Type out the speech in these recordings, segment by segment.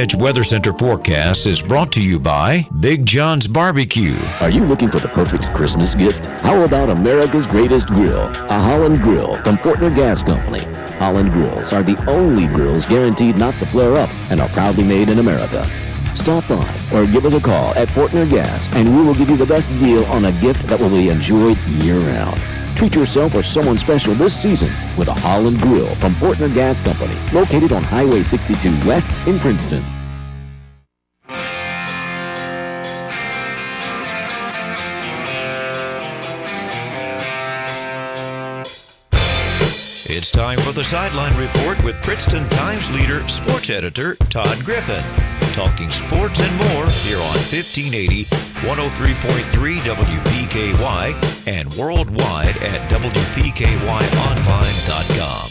Edge Weather Center forecast is brought to you by Big John's Barbecue. Are you looking for the perfect Christmas gift? How about America's greatest grill, a Holland Grill from Fortner Gas Company? Holland Grills are the only grills guaranteed not to flare up and are proudly made in America. Stop by or give us a call at Fortner Gas and we will give you the best deal on a gift that will be enjoyed year-round. Treat yourself or someone special this season with a Holland Grill from Fortner Gas Company, located on Highway 62 West in Princeton. It's time for the Sideline Report with Princeton Times leader, sports editor Todd Griffin. Talking sports and more here on 1580, 103.3 WPKY, and worldwide at WPKYonline.com.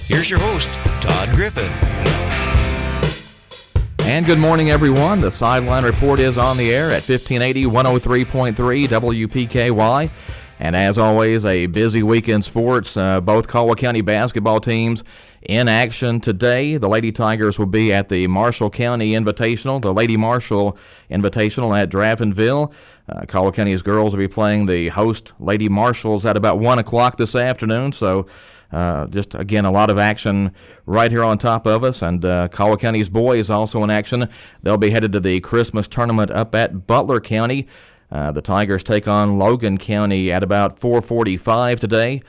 Here's your host, Todd Griffin. And good morning, everyone. The Sideline Report is on the air at 1580, 103.3 WPKY. And as always, a busy week in sports. Both Caldwell County basketball teams in action today. The Lady Tigers will be at the Marshall County Invitational, the Lady Marshall Invitational at Draftonville. Caldwell County's girls will be playing the host Lady Marshalls at about 1 o'clock this afternoon. So just, again, a lot of action right here on top of us. And Caldwell County's boys also in action. They'll be headed to the Christmas tournament up at Butler County. The Tigers take on Logan County at about 4:45 today.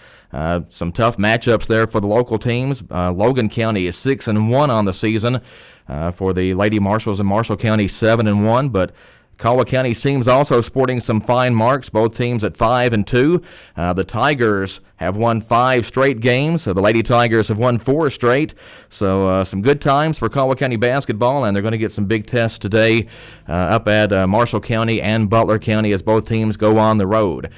Some tough matchups there for the local teams. Logan County is 6-1 on the season. For the Lady Marshalls and Marshall County 7-1, but Caldwell County teams also sporting some fine marks, both teams at 5-2. The Tigers have won 5 straight games. So the Lady Tigers have won 4 straight. So some good times for Caldwell County basketball, and they're going to get some big tests today up at Marshall County and Butler County as both teams go on the road.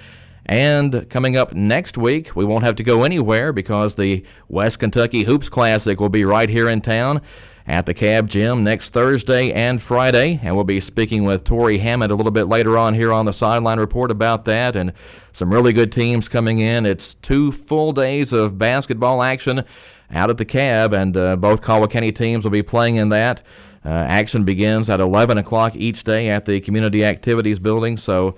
And coming up next week, we won't have to go anywhere because the West Kentucky Hoops Classic will be right here in town at the Cab Gym next Thursday and Friday, and we'll be speaking with Tori Hammond a little bit later on here on the Sideline Report about that, and some really good teams coming in. It's 2 full days of basketball action out at the Cab, and both Caldwell County teams will be playing in that. Action begins at 11 o'clock each day at the Community Activities Building, so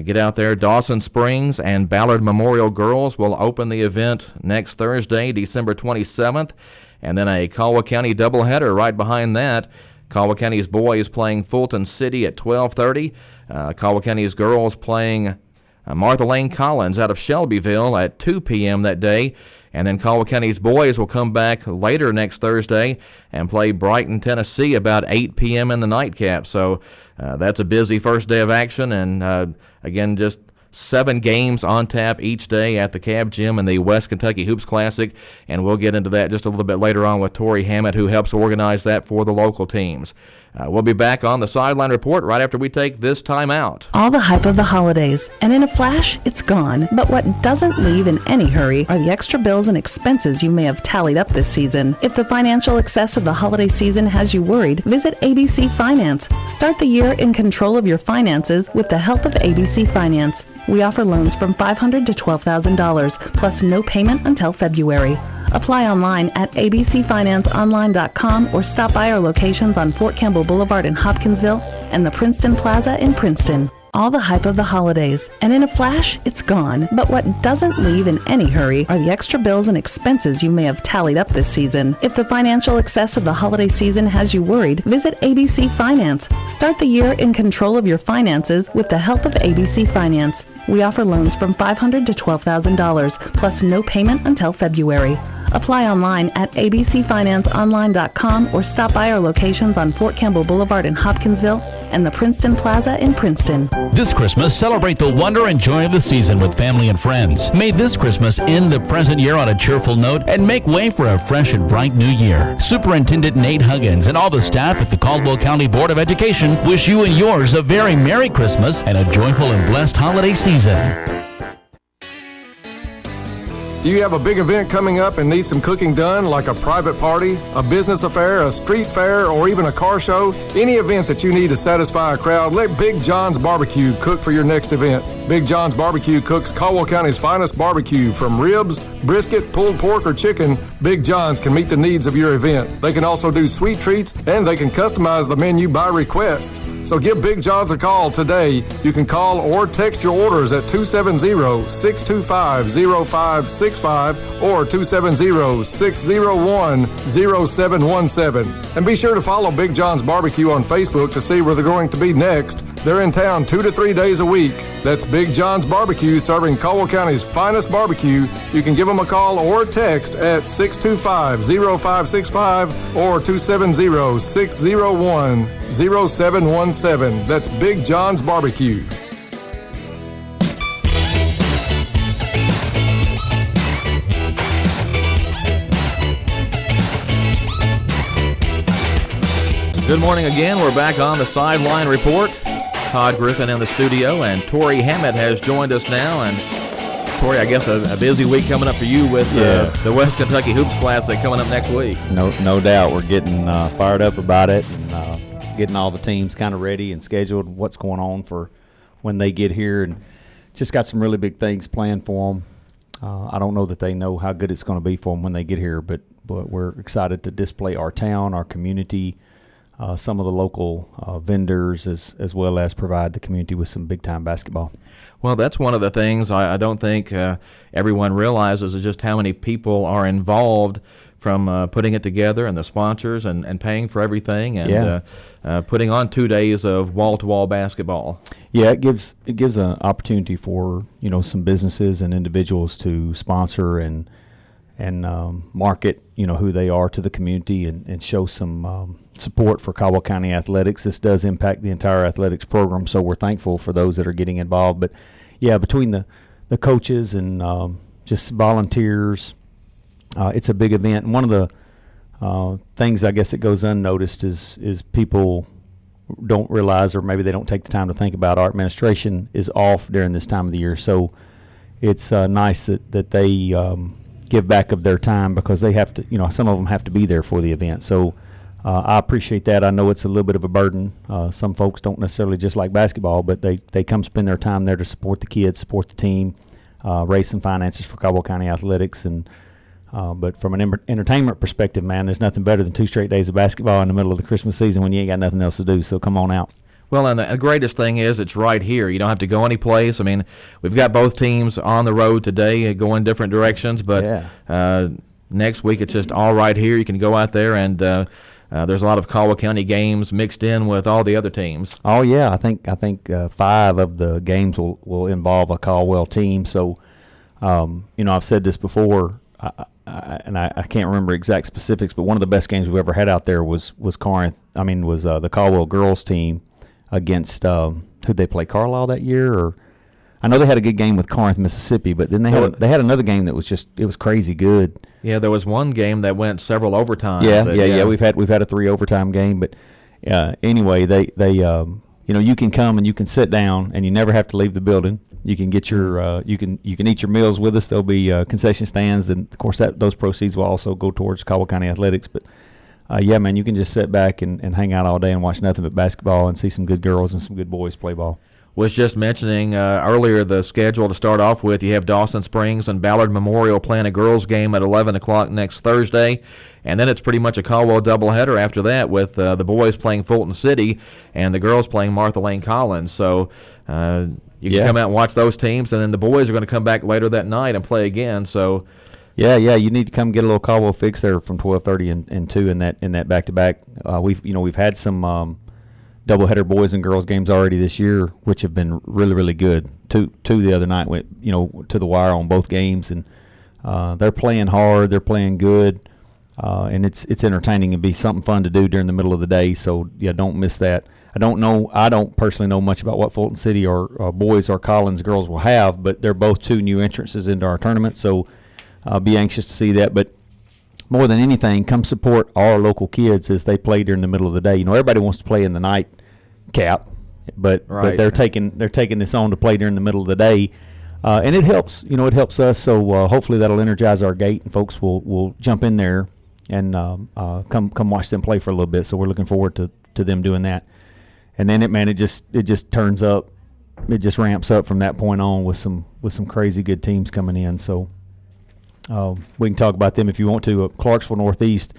get out there. Dawson Springs and Ballard Memorial Girls will open the event next Thursday, December 27th. And then a Caldwell County doubleheader right behind that. Caldwell County's boys playing Fulton City at 12:30. Caldwell County's girls playing Martha Lane Collins out of Shelbyville at 2 p.m. that day. And then Caldwell County's boys will come back later next Thursday and play Brighton, Tennessee about 8 p.m. in the nightcap. So that's a busy first day of action. And again, just 7 games on tap each day at the Cab Gym and the West Kentucky Hoops Classic, and we'll get into that just a little bit later on with Tori Hammond, who helps organize that for the local teams. We'll be back on the Sideline Report right after we take this time out. All the hype of the holidays, and in a flash, it's gone. But what doesn't leave in any hurry are the extra bills and expenses you may have tallied up this season. If the financial excess of the holiday season has you worried, visit ABC Finance. Start the year in control of your finances with the help of ABC Finance. We offer loans from $500 to $12,000, plus no payment until February. Apply online at abcfinanceonline.com or stop by our locations on Fort Campbell Boulevard in Hopkinsville and the Princeton Plaza in Princeton. All the hype of the holidays, and in a flash, it's gone. But what doesn't leave in any hurry are the extra bills and expenses you may have tallied up this season. If the financial excess of the holiday season has you worried, visit ABC Finance. Start the year in control of your finances with the help of ABC Finance. We offer loans from $500 to $12,000, plus no payment until February. Apply online at abcfinanceonline.com or stop by our locations on Fort Campbell Boulevard in Hopkinsville and the Princeton Plaza in Princeton. This Christmas, celebrate the wonder and joy of the season with family and friends. May this Christmas end the present year on a cheerful note and make way for a fresh and bright new year. Superintendent Nate Huggins and all the staff at the Caldwell County Board of Education wish you and yours a very Merry Christmas and a joyful and blessed holiday season. Do you have a big event coming up and need some cooking done, like a private party, a business affair, a street fair, or even a car show? Any event that you need to satisfy a crowd, let Big John's Barbecue cook for your next event. Big John's Barbecue cooks Caldwell County's finest barbecue. From ribs, brisket, pulled pork, or chicken, Big John's can meet the needs of your event. They can also do sweet treats, and they can customize the menu by request. So give Big John's a call today. You can call or text your orders at 270-625-0565 or 270-601-0717. And be sure to follow Big John's Barbecue on Facebook to see where they're going to be next. They're in town 2 to 3 days a week. That's Big John's Barbecue, serving Caldwell County's finest barbecue. You can give them a call or text at 625-0565 or 270-601-0717. That's Big John's Barbecue. Good morning again. We're back on the Sideline Report. Todd Griffin in the studio, and Tori Hammett has joined us now. And Tori, I guess a busy week coming up for you with the West Kentucky Hoops Classic coming up next week. No doubt. We're getting fired up about it and getting all the teams kind of ready and scheduled what's going on for when they get here. And just got some really big things planned for them. I don't know that they know how good it's going to be for them when they get here, but we're excited to display our town, our community, some of the local vendors, as well as provide the community with some big-time basketball. Well, that's one of the things I don't think everyone realizes is just how many people are involved from putting it together and the sponsors and paying for everything and putting on 2 days of wall-to-wall basketball. Yeah, it gives an opportunity for some businesses and individuals to sponsor and market who they are to the community and show some support for Caldwell County athletics. This does impact the entire athletics program, so we're thankful for those that are getting involved. But yeah, between the coaches and just volunteers, it's a big event. And one of the things I guess that goes unnoticed is people don't realize, or maybe they don't take the time to think about, our administration is off during this time of the year. So it's nice that they give back of their time, because they have to, some of them have to be there for the event. So I appreciate that. I know it's a little bit of a burden. Some folks don't necessarily just like basketball, but they come spend their time there to support the kids, support the team, raise some finances for Caldwell County athletics. And but from an entertainment perspective, man, there's nothing better than 2 straight days of basketball in the middle of the Christmas season when you ain't got nothing else to do. So come on out. Well, and the greatest thing is it's right here. You don't have to go anyplace. I mean, we've got both teams on the road today going different directions, but next week it's just all right here. You can go out there and there's a lot of Caldwell County games mixed in with all the other teams. Oh, yeah. I think 5 of the games will involve a Caldwell team. So, I've said this before, and I can't remember exact specifics, but one of the best games we've ever had out there was Corinth. Was the Caldwell girls team against who'd they play, Carlisle that year? Or I know they had a good game with Corinth, Mississippi, but then they had another game that was it was crazy good. Yeah, there was one game that went several overtimes. Yeah. We've had a 3 overtime game, but anyway, they you can come and you can sit down and you never have to leave the building. You can get your you can eat your meals with us. There'll be concession stands, and of course those proceeds will also go towards Caldwell County athletics. But yeah, man, you can just sit back and hang out all day and watch nothing but basketball and see some good girls and some good boys play ball. Was just mentioning earlier the schedule to start off with. You have Dawson Springs and Ballard Memorial playing a girls' game at 11 o'clock next Thursday. And then it's pretty much a Caldwell doubleheader after that, with the boys playing Fulton City and the girls playing Martha Lane Collins. So you can come out and watch those teams, and then the boys are going to come back later that night and play again. So yeah, you need to come get a little Caldwell fix there from 12:30 and 2 in that back-to-back. We've had some doubleheader boys and girls games already this year, which have been really, really good. Two the other night went to the wire on both games, and they're playing hard, they're playing good, and it's entertaining and be something fun to do during the middle of the day. So yeah, don't miss that. I don't personally know much about what Fulton City or boys or Collins girls will have, but they're both 2 new entrances into our tournament, so I'll be anxious to see that. But more than anything, come support our local kids as they play during the middle of the day. Everybody wants to play in the nightcap, but they're taking this on to play during the middle of the day. And it helps, it helps us. So hopefully that'll energize our gate, and folks will jump in there and come watch them play for a little bit. So we're looking forward to them doing that. And then it just turns up, it just ramps up from that point on with some crazy good teams coming in. So we can talk about them if you want to. Clarksville Northeast,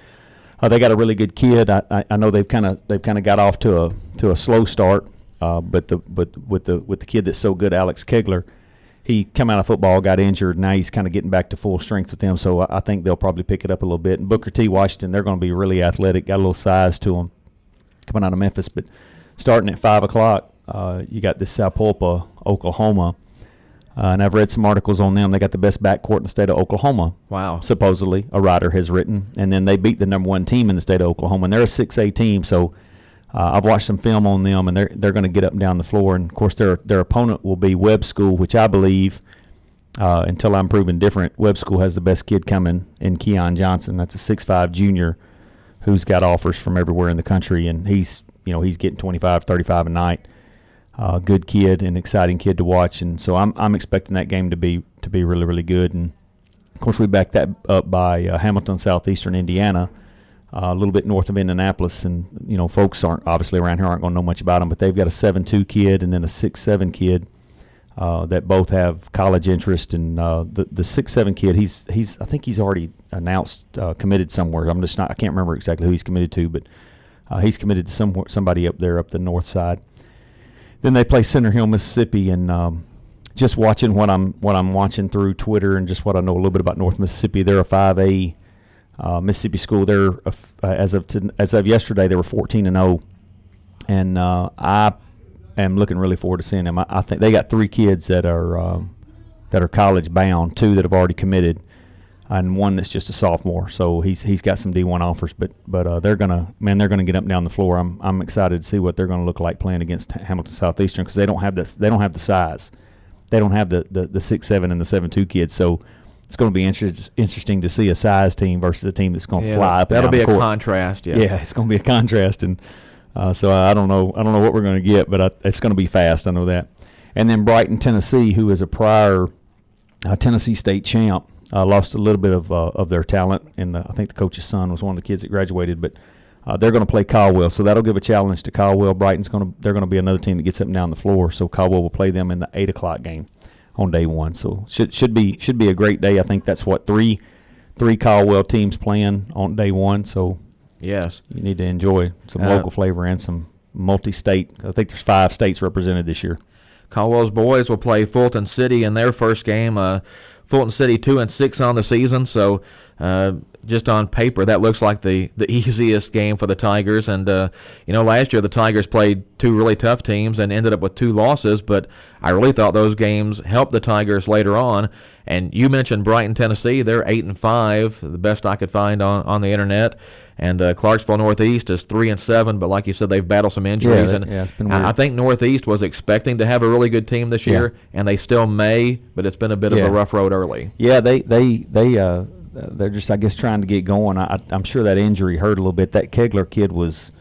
they got a really good kid. I know they've kind of got off to a slow start, but with the kid that's so good, Alex Kegler. He come out of football, got injured. Now he's kind of getting back to full strength with them, so I think they'll probably pick it up a little bit. And Booker T. Washington, they're going to be really athletic, got a little size to them coming out of Memphis. But starting at 5 o'clock, you got this Sapulpa, Oklahoma, and I've read some articles on them. They got the best backcourt in the state of Oklahoma. Wow. Supposedly, a writer has written. And then they beat the number 1 team in the state of Oklahoma, and they're a 6A team, so I've watched some film on them, and they're going to get up and down the floor. And, of course, their opponent will be Webb School, which I believe, until I'm proven different, Webb School has the best kid coming in Keon Johnson. That's a 6'5 junior who's got offers from everywhere in the country, and he's getting 25, 35 a night. Good kid and exciting kid to watch, and so I'm expecting that game to be really, really good. And, of course, we back that up by Hamilton, Southeastern Indiana, a little bit north of Indianapolis, and folks aren't obviously around here aren't going to know much about them, but they've got a 7-2 kid and then a 6-7 kid that both have college interest. And the 6-7 kid, he's I think he's already announced committed somewhere. I can't remember exactly who he's committed to, but he's committed to somebody up there up the north side. Then they play Center Hill, Mississippi, and just watching what I'm watching through Twitter and just what I know a little bit about North Mississippi, they're a 5A. Mississippi School, they're as of yesterday, they were 14-0, and I am looking really forward to seeing them. I think they got 3 kids that are college bound, 2 that have already committed, and 1 that's just a sophomore. So he's got some D1 offers, but they're gonna get up and down the floor. I'm excited to see what they're gonna look like playing against Hamilton Southeastern, because they don't have the size, they don't have the 6'7" and the 7'2" kids. So it's going to be interesting to see a size team versus a team that's going to fly up and down the court. That'll be a contrast, yeah. Yeah, it's going to be a contrast, and so I don't know what we're going to get, but it's going to be fast. I know that. And then Brighton, Tennessee, who is a prior Tennessee State champ, lost a little bit of their talent, and I think the coach's son was one of the kids that graduated, but they're going to play Caldwell, so that'll give a challenge to Caldwell. They're going to be another team that gets up and down the floor, so Caldwell will play them in the 8 o'clock game on day 1. So should be a great day. I think that's what three Caldwell teams playing on day 1. So yes, you need to enjoy some local flavor and some multi-state. I think there's 5 states represented this year. Caldwell's boys will play Fulton City in their first game. Fulton City 2-6 on the season, so just on paper that looks like the easiest game for the Tigers. And last year the Tigers played 2 really tough teams and ended up with 2 losses, but I really thought those games helped the Tigers later on. And you mentioned Brighton, Tennessee. They're 8-5, the best I could find on the internet. And Clarksville Northeast is 3-7, but like you said, they've battled some injuries. It's been weird. I think Northeast was expecting to have a really good team this year, and they still may, but it's been a bit of a rough road early. Yeah, they're just, I guess, trying to get going. I'm sure that injury hurt a little bit. That Kegler kid was,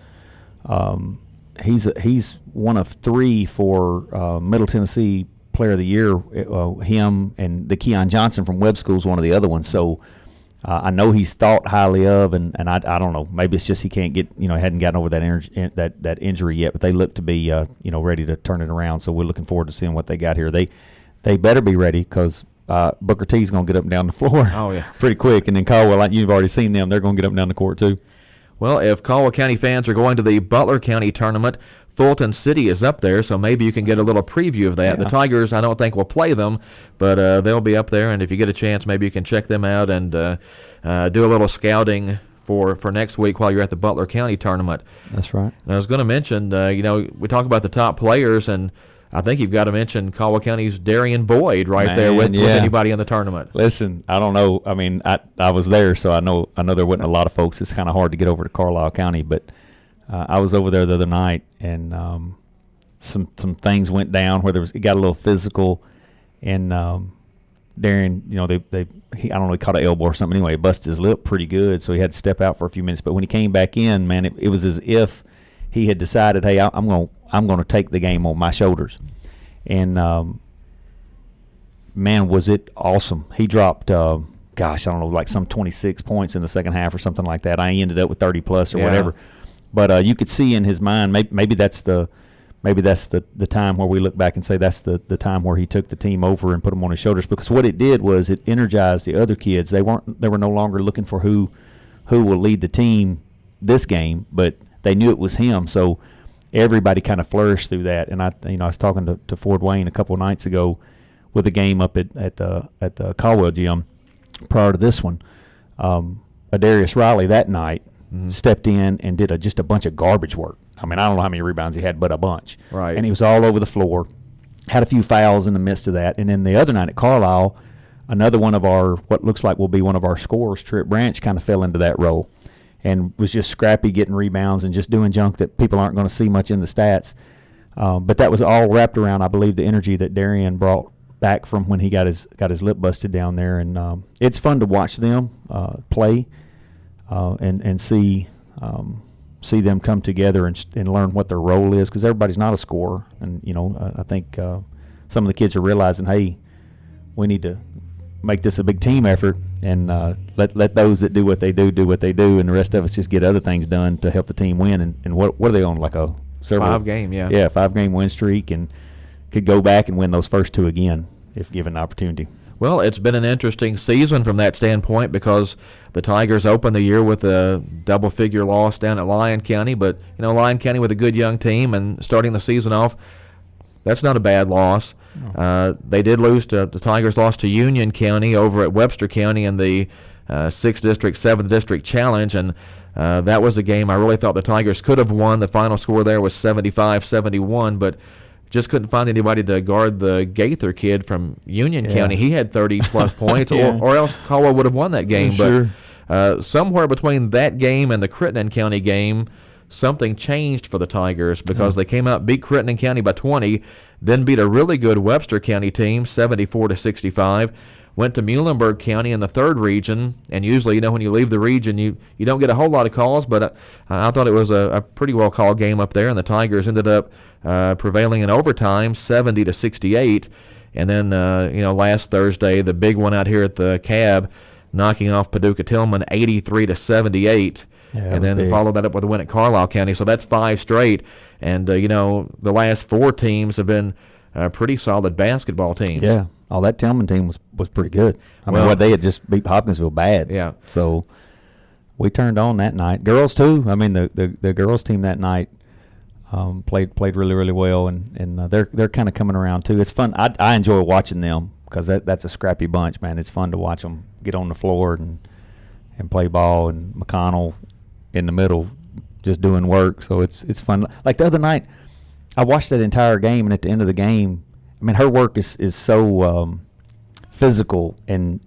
he's one of 3 for Middle Tennessee Player of the Year. Him and the Keon Johnson from Webb School is one of the other ones. So I know he's thought highly of, and I don't know. Maybe it's just he can't get, hadn't gotten over that injury yet. But they look to be, ready to turn it around. So we're looking forward to seeing what they got here. They better be ready, because Booker T's going to get up and down the floor pretty quick. And then Caldwell, like you've already seen them, they're going to get up and down the court too. Well, if Caldwell County fans are going to the Butler County tournament, Fulton City is up there, so maybe you can get a little preview of that. Yeah. The Tigers, I don't think will play them, but they'll be up there, and if you get a chance, maybe you can check them out and do a little scouting for next week while you're at the Butler County tournament. That's right. And I was going to mention, we talk about the top players, and I think you've got to mention Caldwell County's Darian Boyd there with anybody in the tournament. Listen, I don't know. I mean, I was there, so I know there wasn't a lot of folks. It's kind of hard to get over to Carlisle County, but I was over there the other night, and some things went down where it got a little physical, and Darian, I don't know, he caught an elbow or something. Anyway, he busted his lip pretty good, so he had to step out for a few minutes. But when he came back in, man, it was as if he had decided, hey, I'm going to take the game on my shoulders. And man, was it awesome. He dropped, I don't know, like some 26 points in the second half or something like that. I ended up with 30-plus or whatever. But you could see in his mind, maybe that's the time where we look back and say that's the time where he took the team over and put them on his shoulders, because what it did was it energized the other kids. They were no longer looking for who will lead the team this game, but they knew it was him. So everybody kind of flourished through that. And I was talking to Ford Wayne a couple of nights ago with a game up at the Caldwell gym prior to this one. Adarius Riley that night stepped in and did just a bunch of garbage work. I mean, I don't know how many rebounds he had, but a bunch. Right. And he was all over the floor, had a few fouls in the midst of that. And then the other night at Carlisle, another one of our, what looks like will be one of our scorers, Trip Branch, kind of fell into that role and was just scrappy, getting rebounds and just doing junk that people aren't going to see much in the stats. But that was all wrapped around, I believe, the energy that Darian brought back from when he got his lip busted down there. And it's fun to watch them play and see them come together and learn what their role is, because everybody's not a scorer. And, I think some of the kids are realizing, hey, we need to make this a big team effort and let those that do what they do what they do, and the rest of us just get other things done to help the team win. And what are they on, like a several 5-game, yeah. Yeah, 5-game win streak, and could go back and win those first 2 again if given the opportunity. Well, it's been an interesting season from that standpoint, because the Tigers opened the year with a double-figure loss down at Lyon County, but Lyon County with a good young team, and starting the season off, that's not a bad loss. They did lose the Tigers lost to Union County over at Webster County in the 6th District, 7th District Challenge, and that was a game I really thought the Tigers could have won. The final score there was 75-71, but just couldn't find anybody to guard the Gaither kid from Union County. He had 30-plus points, or else Caldwell would have won that game. Sure. But somewhere between that game and the Crittenden County game, something changed for the Tigers, because they came out, beat Crittenden County by 20, then beat a really good Webster County team 74-65, went to Muhlenberg County in the 3rd region, and usually, when you leave the region, you don't get a whole lot of calls, but I thought it was a pretty well-called game up there, and the Tigers ended up prevailing in overtime 70-68, and then, last Thursday, the big one out here at the Cab, knocking off Paducah Tillman 83-78. And then follow that up with a win at Carlisle County. So that's 5 straight. And, the last 4 teams have been pretty solid basketball teams. Yeah. Oh, that Tillman team was pretty good. I mean, they had just beat Hopkinsville bad. Yeah. So we turned on that night. Girls, too. I mean, the girls team that night played really, really well. And they're kind of coming around, too. It's fun. I enjoy watching them, because that's a scrappy bunch, man. It's fun to watch them get on the floor and play ball, and McConnell in the middle just doing work. So it's fun. Like the other night, I watched that entire game, and at the end of the game, I mean, her work is so physical and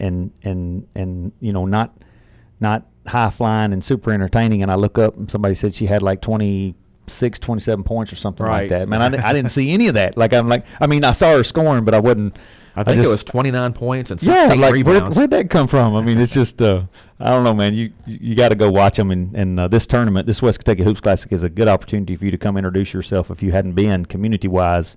not high flying and super entertaining. And I look up and somebody said she had like 27 points or something like that. Man, I didn't see any of that. I saw her scoring, but I wasn't. I think it was 29 points and 16 rebounds. Where'd that come from? I mean, it's just, I don't know, man. You got to go watch them. And this tournament, this West Kentucky Hoops Classic, is a good opportunity for you to come introduce yourself, if you hadn't been community-wise,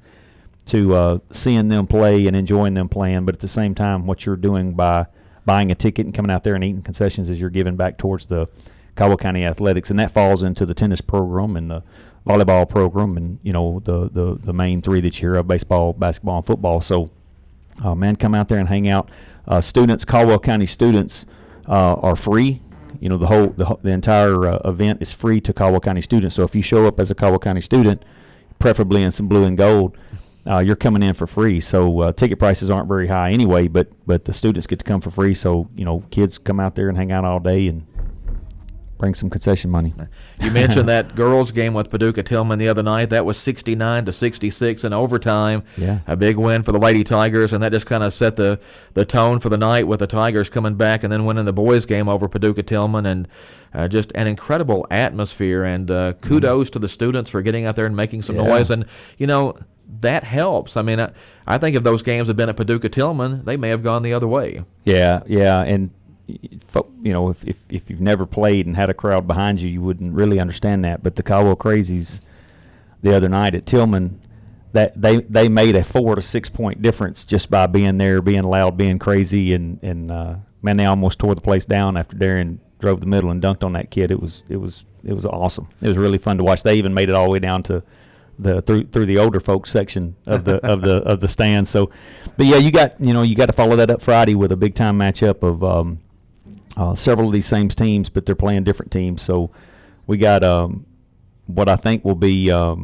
to seeing them play and enjoying them playing. But at the same time, what you're doing by buying a ticket and coming out there and eating concessions is you're giving back towards the Caldwell County athletics. And that falls into the tennis program and the volleyball program and, the main 3 that you hear of: baseball, basketball, and football. So, man, come out there and hang out. Students, Caldwell County students, are free. The entire event is free to Caldwell County students. So if you show up as a Caldwell County student, preferably in some blue and gold, you're coming in for free. So ticket prices aren't very high anyway, but the students get to come for free. So kids come out there and hang out all day and bring some concession money. You mentioned that girls game with Paducah Tillman the other night. That was 69-66 in overtime. Yeah. A big win for the Lady Tigers, and that just kind of set the tone for the night, with the Tigers coming back and then winning the boys game over Paducah Tillman, and just an incredible atmosphere. And kudos to the students for getting out there and making some noise. And, that helps. I mean, I think if those games had been at Paducah Tillman, they may have gone the other way. Yeah, and if you've never played and had a crowd behind you, you wouldn't really understand that. But the Caldwell Crazies the other night at Tillman, that they made a 4 to 6 point difference just by being there, being loud, being crazy, and man, they almost tore the place down after Darren drove the middle and dunked on that kid. It was awesome. It was really fun to watch. They even made it all the way down to through the older folks section of the of the stands. So, but yeah, you got to follow that up Friday with a big time matchup of several of these same teams, but they're playing different teams. So we got what I think will be the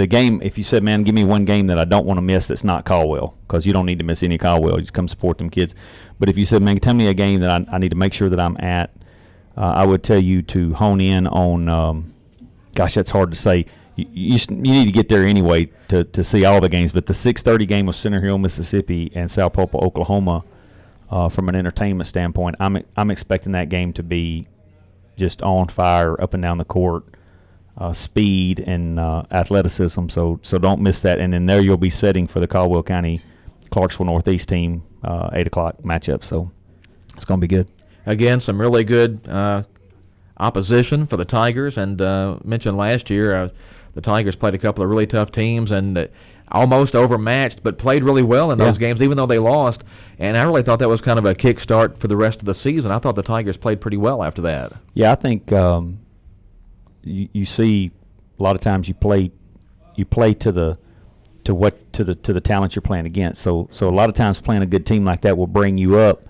game. If you said, man, give me one game that I don't want to miss that's not Caldwell, because you don't need to miss any Caldwell. You just come support them kids. But if you said, man, tell me a game that I need to make sure that I'm at, I would tell you to hone in on. Gosh, that's hard to say. You need to get there anyway to see all the games. But the 6:30 game of Center Hill, Mississippi, and South Popa, Oklahoma, from an entertainment standpoint, I'm expecting that game to be just on fire up and down the court, speed and athleticism. So don't miss that. And then there you'll be setting for the Caldwell County Clarksville Northeast team 8 o'clock matchup. So it's going to be good. Again, some really good opposition for the Tigers, and mentioned last year the Tigers played a couple of really tough teams and almost overmatched, but played really well in those games, even though they lost. And I really thought that was kind of a kickstart for the rest of the season. I thought the Tigers played pretty well after that. Yeah, I think you see a lot of times you play to the talent you're playing against. So a lot of times playing a good team like that will bring you up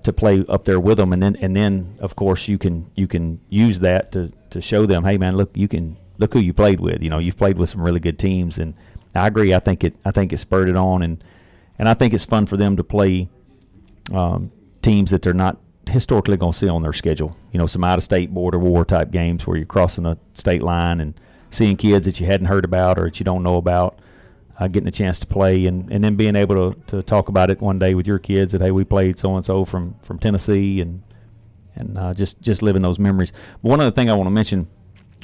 to play up there with them, and then of course you can use that to show them, hey man, look who you played with. You've played with some really good teams, and I agree. I think it spurred it on, and I think it's fun for them to play teams that they're not historically going to see on their schedule. Some out-of-state border war type games where you're crossing a state line and seeing kids that you hadn't heard about or that you don't know about. Getting a chance to play and then being able to talk about it one day with your kids that, hey, we played so-and-so from Tennessee and just living those memories. But one other thing I want to mention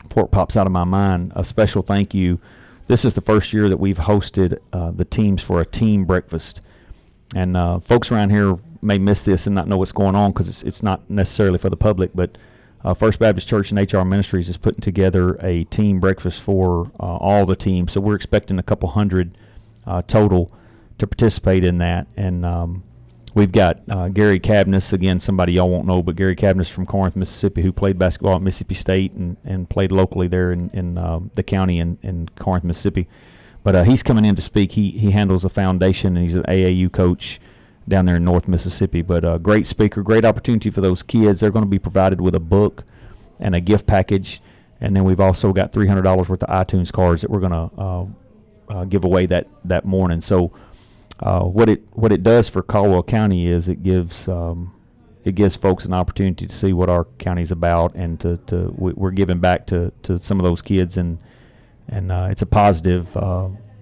before it pops out of my mind, a special thank you. This is the first year that we've hosted the teams for a team breakfast. And folks around here may miss this and not know what's going on because it's not necessarily for the public, but First Baptist Church and HR Ministries is putting together a team breakfast for all the teams. So we're expecting a couple hundred total to participate in that. And we've got Gary Cabness, again, somebody y'all won't know, but Gary Cabness from Corinth, Mississippi, who played basketball at Mississippi State and played locally there in the county in Corinth, Mississippi. But he's coming in to speak. He handles a foundation, and he's an AAU coach down there in North Mississippi. But great speaker, great opportunity for those kids. They're going to be provided with a book and a gift package, and then we've also got $300 worth of iTunes cards that we're going to give away that morning. So what it does for Caldwell County is it gives folks an opportunity to see what our county's about, and we're giving back to some of those kids, and it's a positive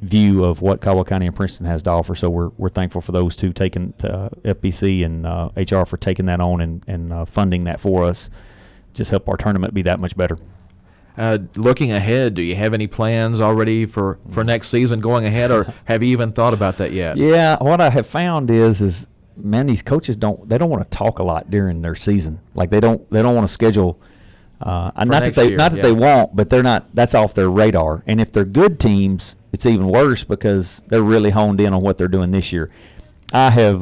view of what Caldwell County and Princeton has to offer. So we're thankful for those two taking FBC and HR for taking that on and funding that for us. Just help our tournament be that much better. Looking ahead, do you have any plans already for next season going ahead, or have you even thought about that yet? Yeah, what I have found is man, these coaches don't want to talk a lot during their season. Like they don't want to schedule. Not that they won't, but they're not. That's off their radar. And if they're good teams, it's even worse because they're really honed in on what they're doing this year. I have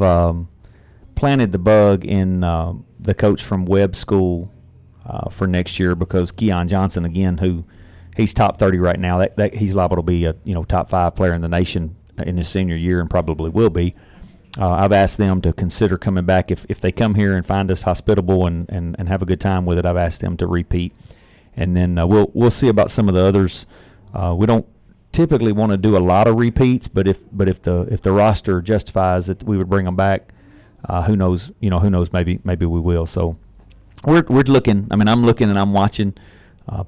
planted the bug in the coach from Webb School for next year, because Keon Johnson, again, who he's top 30 right now, that he's liable to be a top 5 player in the nation in his senior year, and probably will be. I've asked them to consider coming back if they come here and find us hospitable and have a good time with it. I've asked them to repeat, and then we'll see about some of the others. We don't typically want to do a lot of repeats, but if the roster justifies that we would bring them back, who knows? Who knows? Maybe we will. So we're looking. I mean, I'm looking and I'm watching,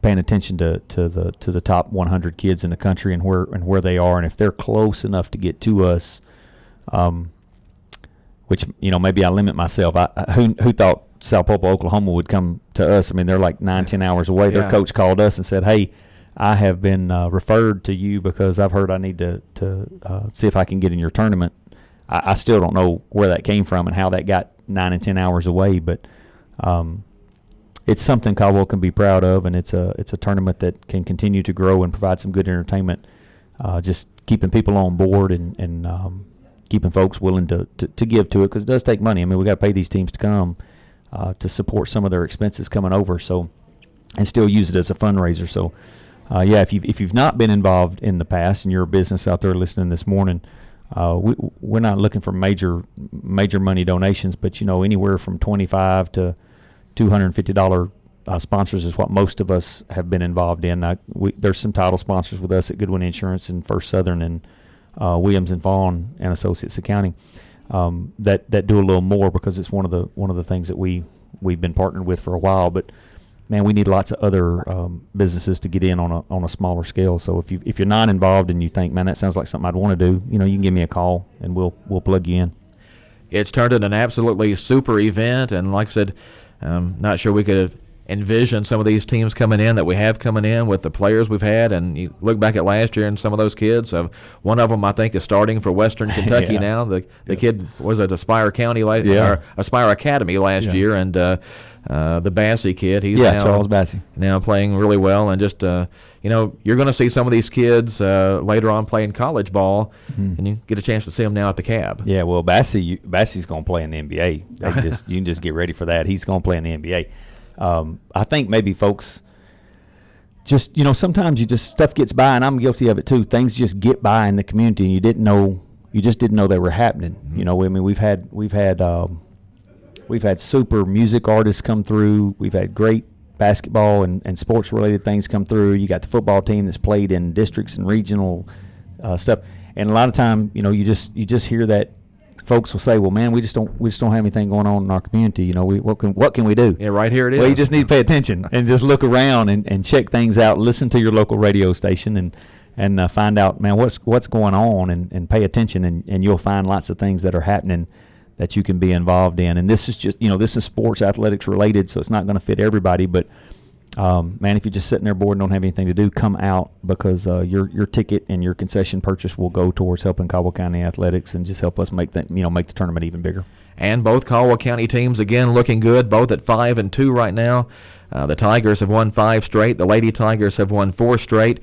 paying attention to the top 100 kids in the country and where they are, and if they're close enough to get to us. Which, maybe I limit myself. Who thought South Popa, Oklahoma would come to us? I mean, they're like 9-10 hours away. Yeah. Their coach called us and said, hey, I have been referred to you because I've heard I need to see if I can get in your tournament. I still don't know where that came from and how that got 9 and 10 hours away, but it's something Caldwell can be proud of, and it's a tournament that can continue to grow and provide some good entertainment. Just keeping people on board and keeping folks willing to give to it, because it does take money. I mean, we got to pay these teams to come to support some of their expenses coming over, so, and still use it as a fundraiser. So, if you've not been involved in the past and you're a business out there listening this morning, we're not looking for major money donations, but anywhere from $25 to $250 sponsors is what most of us have been involved in. There's some title sponsors with us at Goodwin Insurance and First Southern and Williams and Vaughn and Associates Accounting that do a little more, because it's one of the things that we've been partnered with for a while. But man, we need lots of other businesses to get in on a smaller scale. So if you're not involved and you think, man, that sounds like something I'd want to do, you can give me a call and we'll plug you in. It's turned into an absolutely super event, and like I said, not sure we could have envisioned some of these teams coming in that we have coming in with the players we've had. And you look back at last year and some of those kids. One of them, I think, is starting for Western Kentucky now. The kid was at Aspire County or Aspire Academy last year, and the Bassey kid, he's now Charles Bassey, now playing really well. And just you're going to see some of these kids later on playing college ball, and you get a chance to see them now at the Cab. Yeah, well, Bassey's going to play in the NBA. You can just get ready for that. He's going to play in the NBA. I think maybe folks just, sometimes stuff gets by, and I'm guilty of it too. Things just get by in the community, and you just didn't know they were happening. I mean, we've had super music artists come through. We've had great basketball and sports related things come through. You got the football team that's played in districts and regional stuff. And a lot of time, you just hear that folks will say, "Well, man, we just don't have anything going on in our community. What can we do?" Yeah, right here it is. Well, you just need to pay attention and just look around and check things out. Listen to your local radio station and find out, man, what's going on, and pay attention, and you'll find lots of things that are happening that you can be involved in. And this is just, this is sports athletics related, so it's not going to fit everybody. But man, if you're just sitting there bored and don't have anything to do, come out, because your ticket and your concession purchase will go towards helping Caldwell County athletics and just help us make the tournament even bigger. And both Caldwell County teams again looking good, both at 5-2 right now. The Tigers have won 5 straight. The Lady Tigers have won 4 straight.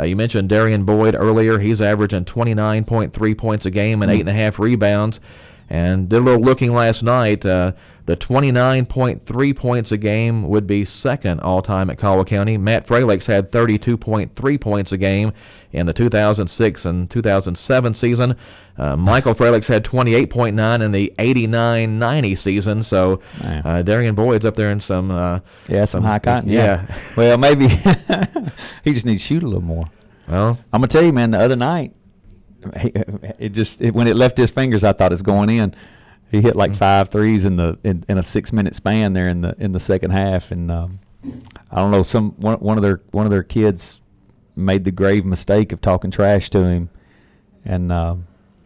You mentioned Darian Boyd earlier. He's averaging 29.3 points a game and 8.5 rebounds. And did a little looking last night. The 29.3 points a game would be second all-time at Caldwell County. Matt Fralick's had 32.3 points a game in the 2006 and 2007 season. Michael Fralick's had 28.9 in the 89-90 season. So Darian Boyd's up there in some high cotton. Yeah. Well, maybe he just needs to shoot a little more. Well, I'm gonna tell you, man, the other night, when it left his fingers, I thought it's going in. He hit like 5 threes in a 6-minute span there in the second half, and I don't know, one of their kids made the grave mistake of talking trash to him, and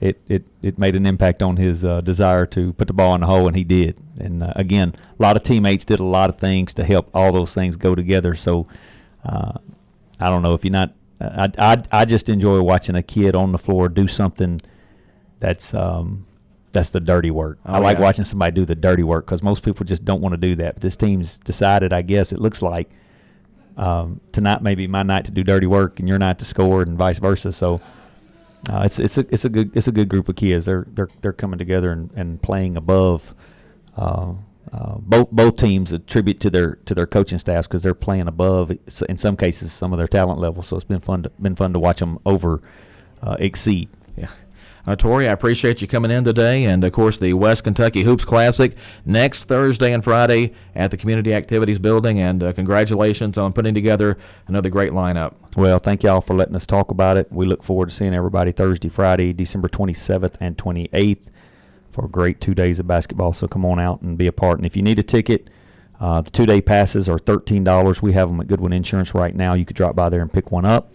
it made an impact on his desire to put the ball in the hole, and he did. And again, a lot of teammates did a lot of things to help all those things go together. So I don't know if you're not. I just enjoy watching a kid on the floor do something that's the dirty work. I like watching somebody do the dirty work, because most people just don't want to do that. But this team's decided, I guess it looks like, tonight may be my night to do dirty work and your night to score, and vice versa. So it's a good group of kids. They're coming together and playing above. Both teams attribute to their coaching staffs, because they're playing above, in some cases, some of their talent level. So it's been fun to watch them exceed. Yeah. Tori, I appreciate you coming in today, and of course the West Kentucky Hoops Classic next Thursday and Friday at the Community Activities Building, and congratulations on putting together another great lineup. Well, thank y'all for letting us talk about it. We look forward to seeing everybody Thursday, Friday, December 27th and 28th for a great 2 days of basketball. So come on out and be a part. And if you need a ticket, the 2-day passes are $13. We have them at Goodwin Insurance right now. You could drop by there and pick one up.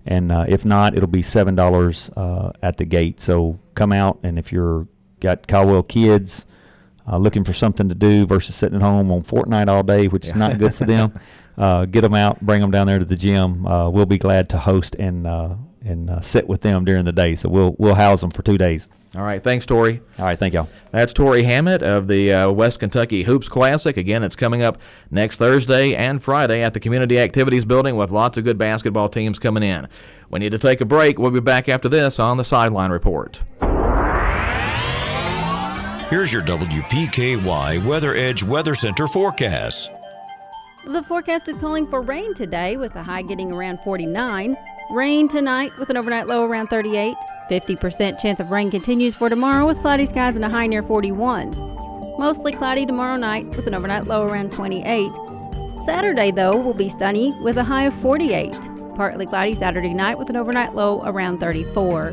And if not, it'll be $7 at the gate. So come out, and if you're got Caldwell kids looking for something to do versus sitting at home on Fortnite all day, which is not good for them, get them out, bring them down there to the gym. We'll be glad to host and sit with them during the day. So we'll house them for 2 days. All right, thanks, Tori. All right, thank y'all. That's Tori Hammett of the West Kentucky Hoops Classic. Again, it's coming up next Thursday and Friday at the Community Activities Building with lots of good basketball teams coming in. We need to take a break. We'll be back after this on the Sideline Report. Here's your WPKY Weather Edge Weather Center forecast. The forecast is calling for rain today with a high getting around 49. Rain tonight with an overnight low around 38. 50% chance of rain continues for tomorrow with cloudy skies and a high near 41. Mostly cloudy tomorrow night with an overnight low around 28. Saturday, though, will be sunny with a high of 48. Partly cloudy Saturday night with an overnight low around 34.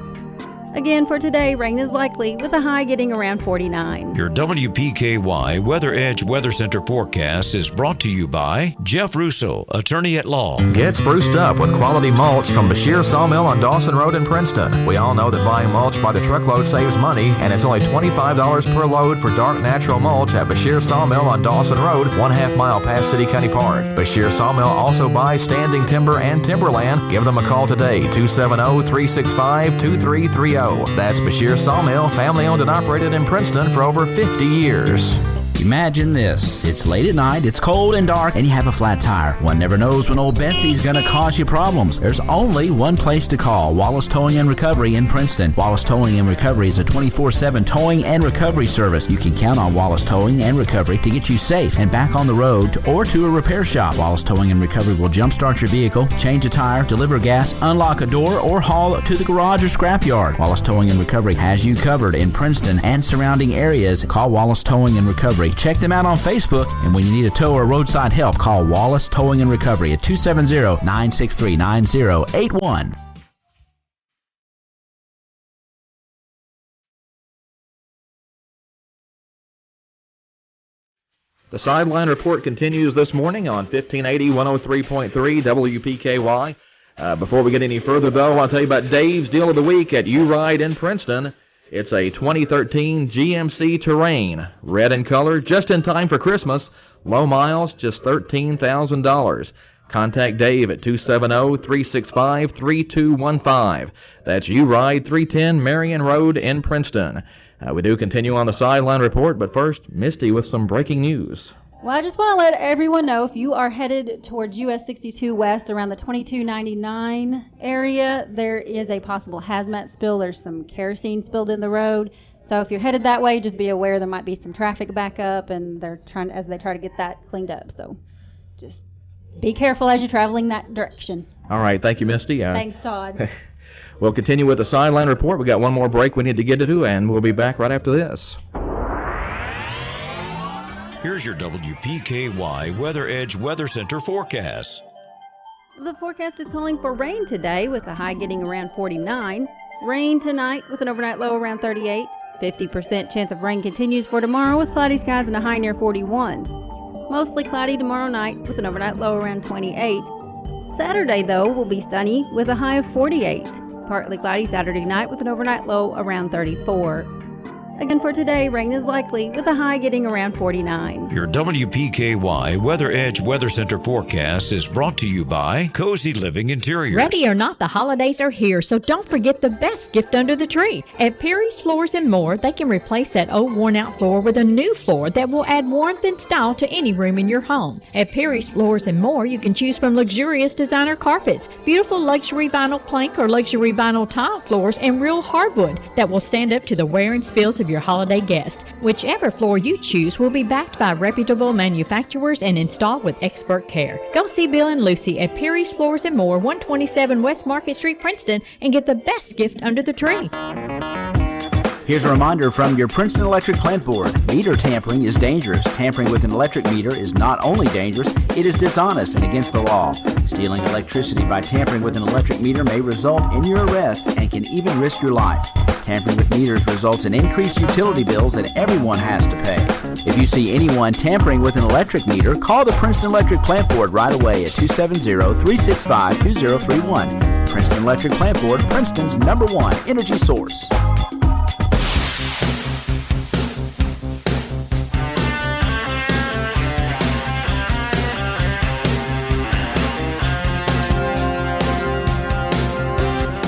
Again, for today, rain is likely with a high getting around 49. Your WPKY Weather Edge Weather Center forecast is brought to you by Jeff Russo, attorney at law. Get spruced up with quality mulch from Bashir Sawmill on Dawson Road in Princeton. We all know that buying mulch by the truckload saves money, and it's only $25 per load for dark natural mulch at Bashir Sawmill on Dawson Road, 1/2 mile past City County Park. Bashir Sawmill also buys standing timber and timberland. Give them a call today, 270-365-2330. That's Bashir Sawmill, family owned and operated in Princeton for over 50 years. Imagine this. It's late at night, it's cold and dark, and you have a flat tire. One never knows when old Bessie's gonna cause you problems. There's only one place to call, Wallace Towing and Recovery in Princeton. Wallace Towing and Recovery is a 24/7 towing and recovery service. You can count on Wallace Towing and Recovery to get you safe and back on the road or to a repair shop. Wallace Towing and Recovery will jumpstart your vehicle, change a tire, deliver gas, unlock a door, or haul it to the garage or scrapyard. Wallace Towing and Recovery has you covered in Princeton and surrounding areas. Call Wallace Towing and Recovery. Check them out on Facebook, and when you need a tow or roadside help, call Wallace Towing and Recovery at 270-963-9081. The Sideline Report continues this morning on 1580 103.3 WPKY. Before we get any further, though, I want to tell you about Dave's Deal of the Week at U-Ride in Princeton. It's a 2013 GMC Terrain, red in color, just in time for Christmas. Low miles, just $13,000. Contact Dave at 270-365-3215. That's U-Ride, 310 Marion Road in Princeton. We do continue on the Sideline Report, but first, Misty with some breaking news. Well, I just want to let everyone know if you are headed towards US 62 West around the 2299 area, there is a possible hazmat spill. There's some kerosene spilled in the road. So if you're headed that way, just be aware there might be some traffic backup, and they try to get that cleaned up. So just be careful as you're traveling that direction. All right, thank you, Misty. Thanks, Todd. We'll continue with the Sideline Report. We got one more break we need to get to, and we'll be back right after this. Here's your WPKY Weather Edge Weather Center forecast. The forecast is calling for rain today with a high getting around 49. Rain tonight with an overnight low around 38. 50% chance of rain continues for tomorrow with cloudy skies and a high near 41. Mostly cloudy tomorrow night with an overnight low around 28. Saturday, though, will be sunny with a high of 48. Partly cloudy Saturday night with an overnight low around 34. Again, for today, rain is likely with a high getting around 49. Your WPKY Weather Edge Weather Center forecast is brought to you by Cozy Living Interiors. Ready or not, the holidays are here, so don't forget the best gift under the tree. At Perry's Floors and More, they can replace that old worn-out floor with a new floor that will add warmth and style to any room in your home. At Perry's Floors and More, you can choose from luxurious designer carpets, beautiful luxury vinyl plank or luxury vinyl tile floors, and real hardwood that will stand up to the wear and spills of your holiday guest. Whichever floor you choose will be backed by reputable manufacturers and installed with expert care. Go see Bill and Lucy at Perry's Floors and More, 127 West Market Street, Princeton, and get the best gift under the tree. Here's a reminder from your Princeton Electric Plant Board. Meter tampering is dangerous. Tampering with an electric meter is not only dangerous, it is dishonest and against the law. Stealing electricity by tampering with an electric meter may result in your arrest and can even risk your life. Tampering with meters results in increased utility bills that everyone has to pay. If you see anyone tampering with an electric meter, call the Princeton Electric Plant Board right away at 270-365-2031. Princeton Electric Plant Board, Princeton's #1 energy source.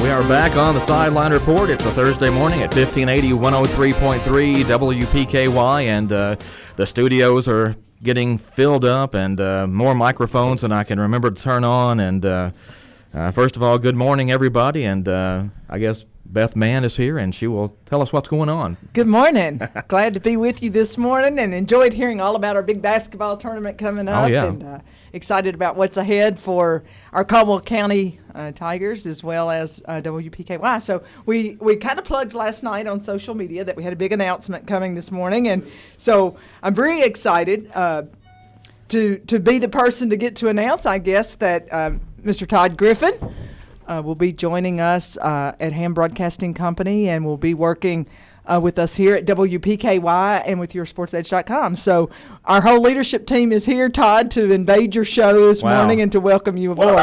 We are back on the Sideline Report. It's a Thursday morning at 1580 103.3 WPKY, and the studios are getting filled up, and more microphones than I can remember to turn on. And first of all, good morning, everybody, and I guess Beth Mann is here, and she will tell us what's going on. Good morning. Glad to be with you this morning, and enjoyed hearing all about our big basketball tournament coming up. Oh, yeah. And excited about what's ahead for our Caldwell County Tigers as well as WPKY. So we kind of plugged last night on social media that we had a big announcement coming this morning, and so I'm very excited to be the person to get to announce, I guess, that Mr. Todd Griffin will be joining us at Ham Broadcasting Company, and will be working with us here at WPKY and with YourSportsEdge.com. So our whole leadership team is here, Todd, to invade your show this morning and to welcome you aboard.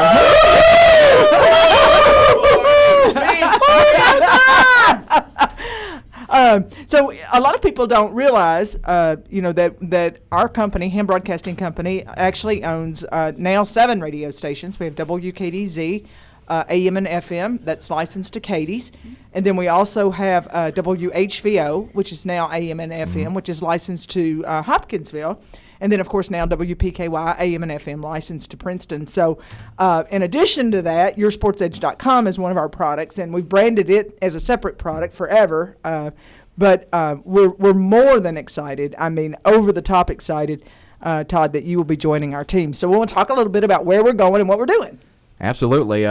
So a lot of people don't realize, that our company, Ham Broadcasting Company, actually owns now 7 radio stations. We have WKDZ, AM and FM, that's licensed to Katie's. And then we also have WHVO, which is now AM and FM, which is licensed to Hopkinsville. And then, of course, now WPKY, AM and FM, licensed to Princeton. So in addition to that, YourSportsEdge.com is one of our products, and we've branded it as a separate product forever. But we're more than excited, over the top excited, Todd, that you will be joining our team. So we want to talk a little bit about where we're going and what we're doing. Absolutely.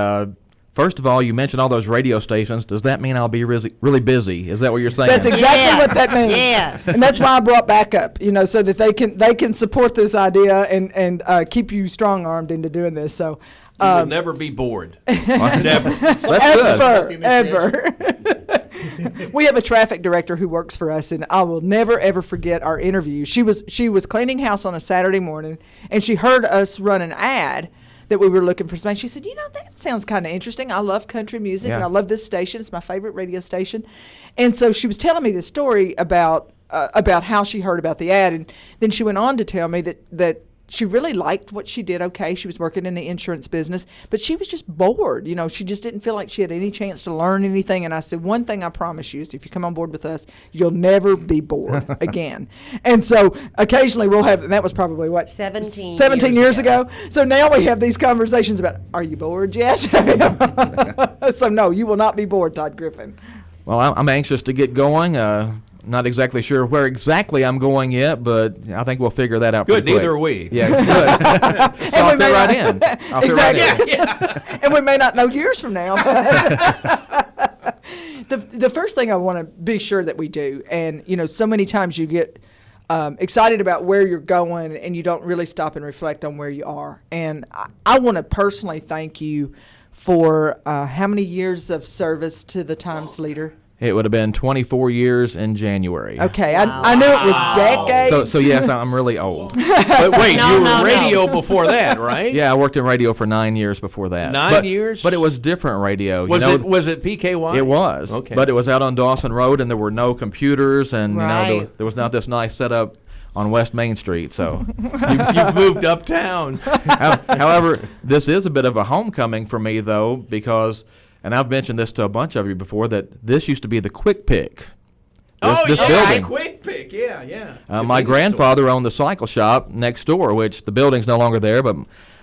First of all, you mentioned all those radio stations. Does that mean I'll be really busy? Is that what you're saying? That's exactly what that means. Yes. And that's why I brought backup, so that they can support this idea and keep you strong-armed into doing this. So you will never be bored. Never. That's good. Ever. We have a traffic director who works for us, and I will never, ever forget our interview. She was cleaning house on a Saturday morning, and she heard us run an ad that we were looking for somebody. She said, that sounds kind of interesting. I love country music, and I love this station. It's my favorite radio station. And so she was telling me this story about how she heard about the ad, and then she went on to tell me that she really liked what she did. Okay, she was working in the insurance business, but she was just bored. She just didn't feel like she had any chance to learn anything. And I said, one thing I promise you is if you come on board with us, you'll never be bored again. And so occasionally we'll have, and that was probably 17 years ago. So now we have these conversations about, are you bored yet? So no, you will not be bored, Todd Griffin. Well, I'm anxious to get going. Not exactly sure where exactly I'm going yet, but I think we'll figure that out. Good, pretty quick. neither are we. Yeah, good. So I'll fit right in. Exactly. Yeah. And we may not know years from now. The first thing I want to be sure that we do, and so many times you get excited about where you're going, and you don't really stop and reflect on where you are. And I want to personally thank you for how many years of service to the Times Leader? It would have been 24 years in January. Okay, wow. I knew it was decades. So yes, I'm really old. But wait, you were radio before that, right? Yeah, I worked in radio for 9 years before that. 9 years? But it was different radio. Was it PKY? It was. Okay. But it was out on Dawson Road, and there were no computers, and right. There was not this nice setup on West Main Street. So you've moved uptown. However, this is a bit of a homecoming for me, though, because. And I've mentioned this to a bunch of you before, that this used to be the Quick Pick. This building. Quick Pick, yeah. My grandfather owned the cycle shop next door, which the building's no longer there, but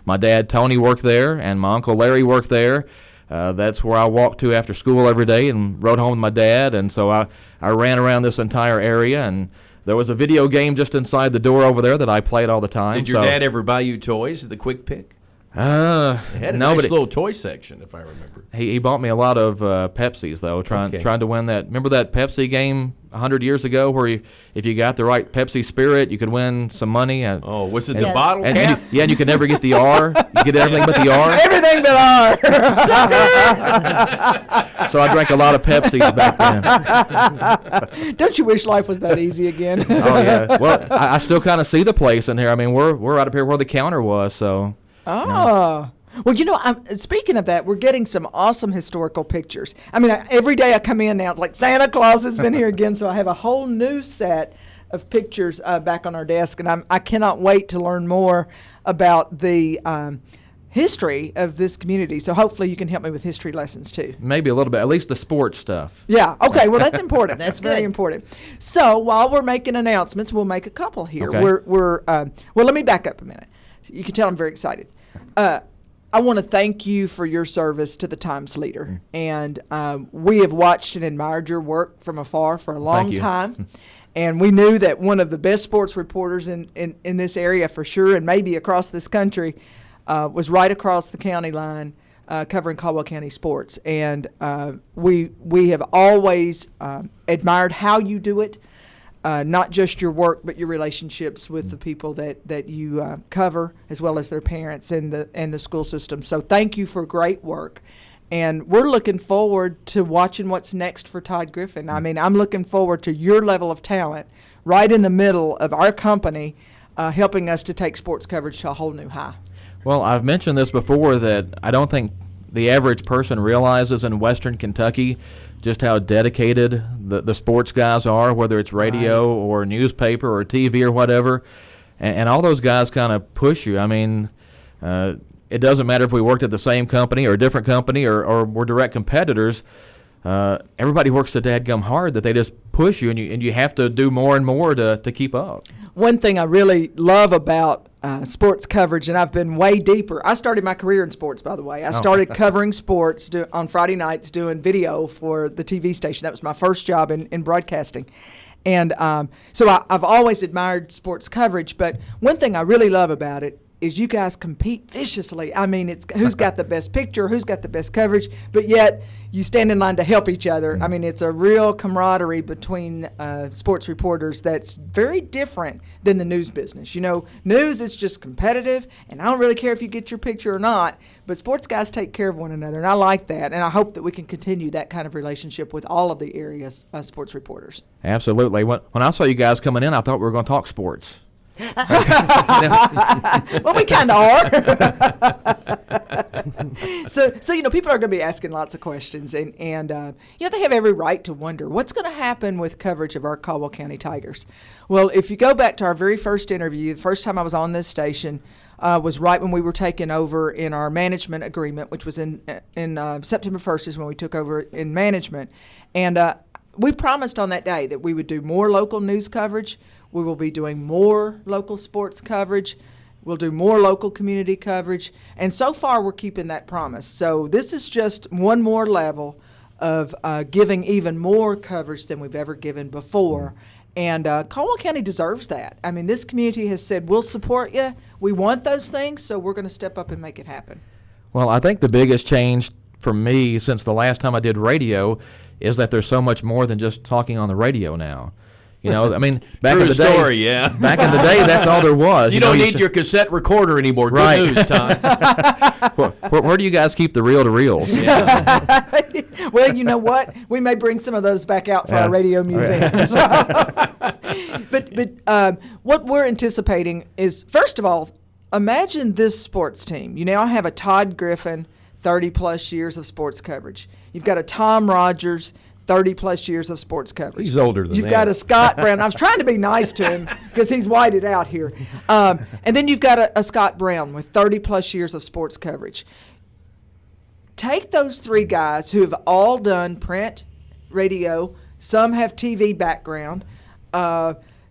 my dad, Tony, worked there, and my Uncle Larry worked there. That's where I walked to after school every day and rode home with my dad, and so I ran around this entire area, and there was a video game just inside the door over there that I played all the time. Did your dad ever buy you toys at the Quick Pick? It had a no, nice little toy section, if I remember. He bought me a lot of Pepsis, though, trying to win that. Remember that Pepsi game 100 years ago where if you got the right Pepsi Spirit, you could win some money? Was it the bottle cap? And you could never get the R. You get everything but the R. Everything but R. So I drank a lot of Pepsis back then. Don't you wish life was that easy again? Oh, yeah. Well, I still kind of see the place in here. I mean, we're right up here where the counter was, so... Oh. Well, speaking of that, we're getting some awesome historical pictures. Every day I come in now, it's like Santa Claus has been here again, so I have a whole new set of pictures back on our desk, and I cannot wait to learn more about the history of this community. So hopefully you can help me with history lessons too. Maybe a little bit, at least the sports stuff. Yeah. Okay. Well, that's important. That's very good. important. So while we're making announcements, we'll make a couple here. Okay. Well, let me back up a minute. You can tell I'm very excited. I want to thank you for your service to the Times Leader. And we have watched and admired your work from afar for a long you. time. And we knew that one of the best sports reporters in this area for sure, and maybe across this country, was right across the county line covering Caldwell County sports. And we have always admired how you do it, not just your work, but your relationships with the people that you cover, as well as their parents and the school system. So thank you for great work. And we're looking forward to watching what's next for Todd Griffin. I mean, I'm looking forward to your level of talent right in the middle of our company, helping us to take sports coverage to a whole new high. Well, I've mentioned this before that I don't think the average person realizes in Western Kentucky just how dedicated the sports guys are, whether it's radio or newspaper or TV or whatever. And all those guys kind of push you. I mean, it doesn't matter if we worked at the same company or a different company or we're direct competitors. Everybody works so dadgum hard that they just push you, and you have to do more and more to keep up. One thing I really love about sports coverage, and I've been way deeper. I started my career in sports, by the way. I started covering sports on Friday nights, doing video for the TV station. That was my first job in broadcasting. And so I've always admired sports coverage, but one thing I really love about it is you guys compete viciously. I mean, it's who's got the best picture, who's got the best coverage, but yet you stand in line to help each other. I mean, it's a real camaraderie between sports reporters that's very different than the news business. You know, news is just competitive, and I don't really care if you get your picture or not, but sports guys take care of one another, and I like that, and I hope that we can continue that kind of relationship with all of the area's sports reporters. Absolutely. When I saw you guys coming in, I thought we were going to talk sports. Well, we kind of are. So people are going to be asking lots of questions, and they have every right to wonder what's going to happen with coverage of our Caldwell County Tigers. Well, if you go back to our very first interview, the first time I was on this station was right when we were taking over in our management agreement, which was in September 1st is when we took over in management, and we promised on that day that we would do more local news coverage. We will be doing more local sports coverage. We'll do more local community coverage. And so far, we're keeping that promise. So this is just one more level of giving even more coverage than we've ever given before. And Caldwell County deserves that. I mean, this community has said, we'll support you. We want those things, so we're going to step up and make it happen. Well, I think the biggest change for me since the last time I did radio is that there's so much more than just talking on the radio now. You know, I mean, back in the day, story, yeah. Back in the day, that's all there was. You don't need your cassette recorder anymore. Right. Good news, Tom. Where do you guys keep the reel-to-reels? Yeah. Well, you know what? We may bring some of those back out for our radio museum. But what we're anticipating is, first of all, imagine this sports team. You now have a Todd Griffin, 30-plus years of sports coverage. You've got a Tom Rogers, 30-plus years of sports coverage. He's older than You've that. got a Scott Brown. I was trying to be nice to him because he's whited out here. And then you've got a Scott Brown with 30-plus years of sports coverage. Take those three guys who have all done print, radio, some have TV background.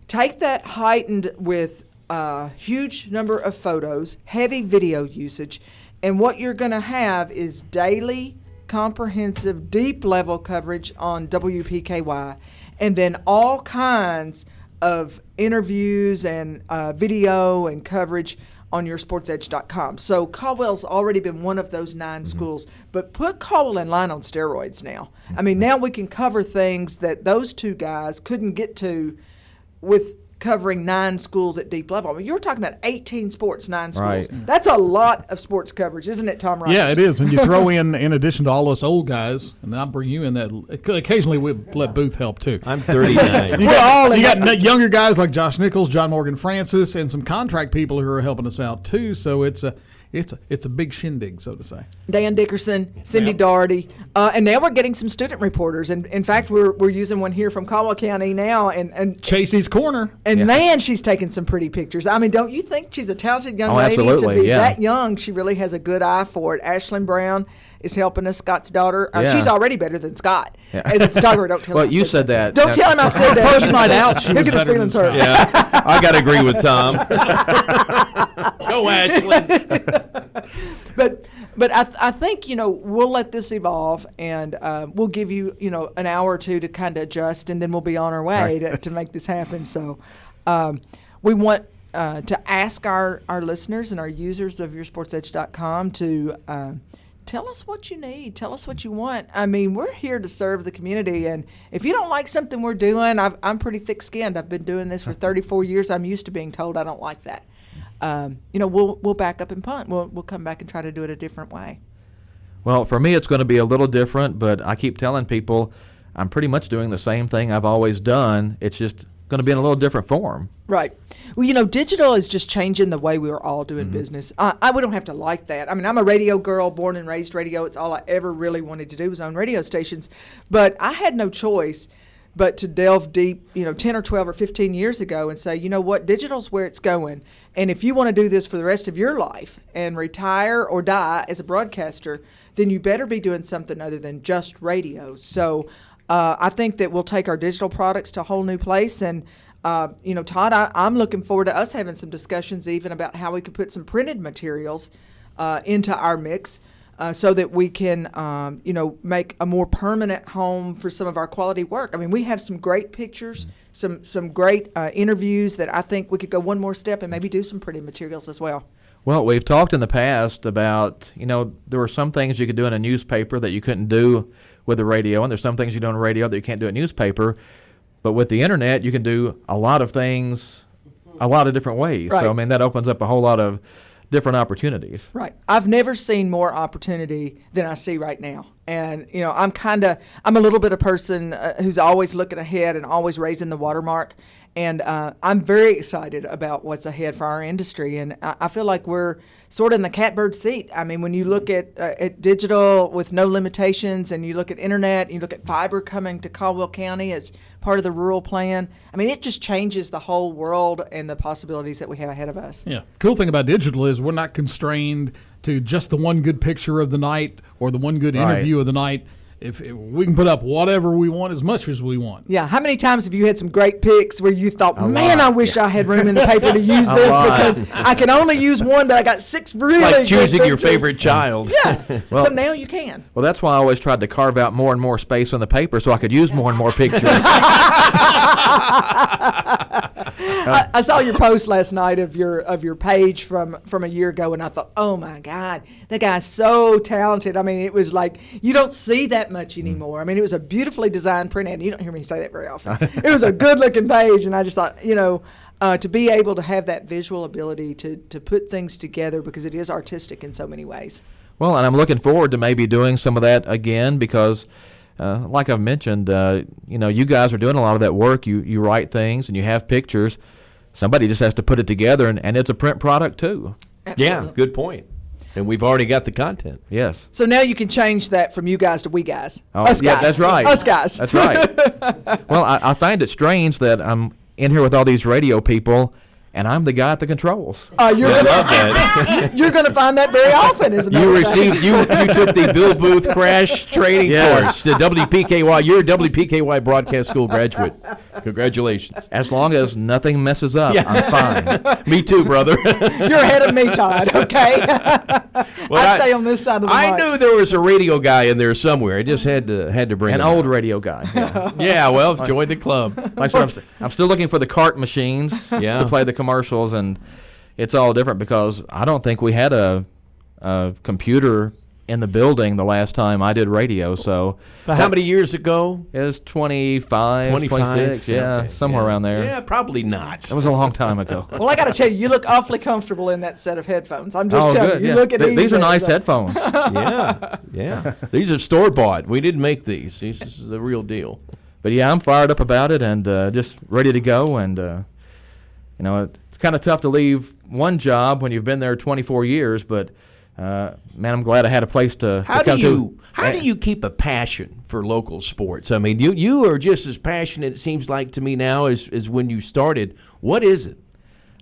Take that heightened with a huge number of photos, heavy video usage, and what you're going to have is daily comprehensive, deep-level coverage on WPKY, and then all kinds of interviews and video and coverage on your sportsedge.com. So Caldwell's already been one of those 9 schools, but put Caldwell in line on steroids now. I mean, now we can cover things that those two guys couldn't get to with covering 9 schools at deep level. I mean, you were talking about 18 sports, 9 schools. Right. That's a lot of sports coverage, isn't it, Tom Rogers? Yeah, it is. And you throw in addition to all us old guys, and I'll bring you in that. Occasionally, we'll let Booth help, too. I'm 39. You got younger guys like Josh Nichols, John Morgan Francis, and some contract people who are helping us out, too. So it's it's a big shindig, so to say. Dan Dickerson, Cindy Doherty, and now we're getting some student reporters. And in fact, we're using one here from Caldwell County now. And Chasey's Corner. And man, she's taking some pretty pictures. I mean, don't you think she's a talented young lady absolutely, to be yeah. that young? She really has a good eye for it. Ashlyn Brown is helping us, Scott's daughter. She's already better than Scott. As a photographer, don't tell him. Well, you said that. Don't tell him I said that. First night out, she was better than Scott. Yeah, I got to agree with Tom. Go, Ashley. But I think, we'll let this evolve, and we'll give you, an hour or two to kind of adjust, and then we'll be on our way to make this happen. So we want to ask our listeners and our users of YourSportsEdge.com to tell us what you need. Tell us what you want. I mean, we're here to serve the community, and if you don't like something we're doing, I'm pretty thick-skinned. I've been doing this for 34 years. I'm used to being told I don't like that. We'll back up and punt. We'll come back and try to do it a different way. Well, for me, it's going to be a little different, but I keep telling people I'm pretty much doing the same thing I've always done. It's just going to be in a little different form. Right. Well, digital is just changing the way we are all doing business. We don't have to like that. I mean, I'm a radio girl, born and raised radio. It's all I ever really wanted to do was own radio stations. But I had no choice but to delve deep, 10 or 12 or 15 years ago and say, you know what, digital's where it's going. And if you want to do this for the rest of your life and retire or die as a broadcaster, then you better be doing something other than just radio. So I think that we'll take our digital products to a whole new place. And, Todd, I'm looking forward to us having some discussions even about how we could put some printed materials into our mix so that we can, make a more permanent home for some of our quality work. I mean, we have some great pictures, some great interviews that I think we could go one more step and maybe do some printed materials as well. Well, we've talked in the past about, there were some things you could do in a newspaper that you couldn't do with the radio, and there's some things you do on radio that you can't do in newspaper. But with the internet, you can do a lot of things a lot of different ways. Right. So, I mean, that opens up a whole lot of different opportunities. Right. I've never seen more opportunity than I see right now. And, I'm a little bit of person who's always looking ahead and always raising the watermark. And I'm very excited about what's ahead for our industry. And I feel like we're sort of in the catbird seat. I mean, when you look at digital with no limitations, and you look at internet, and you look at fiber coming to Caldwell County as part of the rural plan, I mean, it just changes the whole world and the possibilities that we have ahead of us. Yeah. Cool thing about digital is we're not constrained to just the one good picture of the night or the one good interview of the night. If we can put up whatever we want as much as we want. Yeah. How many times have you had some great pics where you thought, man, I wish I had room in the paper to use this because I can only use one, but I got 6 really good It's like choosing your pictures. favorite child. Yeah. So now you can. Well, that's why I always tried to carve out more and more space on the paper so I could use more and more pictures. I saw your post last night of your page from a year ago, and I thought, oh my God, that guy's so talented. I mean, it was like you don't see that much anymore. I mean, it was a beautifully designed print ad. You don't hear me say that very often. It was a good looking page, and I just thought, to be able to have that visual ability to put things together, because it is artistic in so many ways. Well, and I'm looking forward to maybe doing some of that again because, like I've mentioned, you guys are doing a lot of that work. You write things and you have pictures. Somebody just has to put it together, and it's a print product too. Absolutely. Yeah, good point. And we've already got the content. Yes. So now you can change that from you guys to we guys. Oh, Us yeah, guys. that's right. Us guys. That's right. Well, I find it strange that I'm in here with all these radio people, and I'm the guy at the controls. You're going to find that very often, as a matter of fact. You took the Bill Booth crash training course, the WPKY. You're a WPKY Broadcast School graduate. Congratulations. As long as nothing messes up, I'm fine. Me too, brother. You're ahead of me, Todd, okay? I stay on this side of the mic. I knew there was a radio guy in there somewhere. I just had to bring An him old out. radio guy. Yeah. Yeah, well, join the club. Like I said, I'm still looking for the cart machines to play the commercials, and it's all different because I don't think we had a computer in the building the last time I did radio. So But how many years ago? It was 25, 26, somewhere around there. Yeah, probably not. That was a long time ago. Well, I got to tell you, you look awfully comfortable in that set of headphones. I'm just telling you, you look at These are nice headphones. Yeah. These are store-bought. We didn't make these. This is the real deal. But yeah, I'm fired up about it and just ready to go. And it's kind of tough to leave one job when you've been there 24 years, but man, I'm glad I had a place to How come do to. you keep a passion for local sports? I mean, you are just as passionate, it seems like to me now, as when you started. What is it?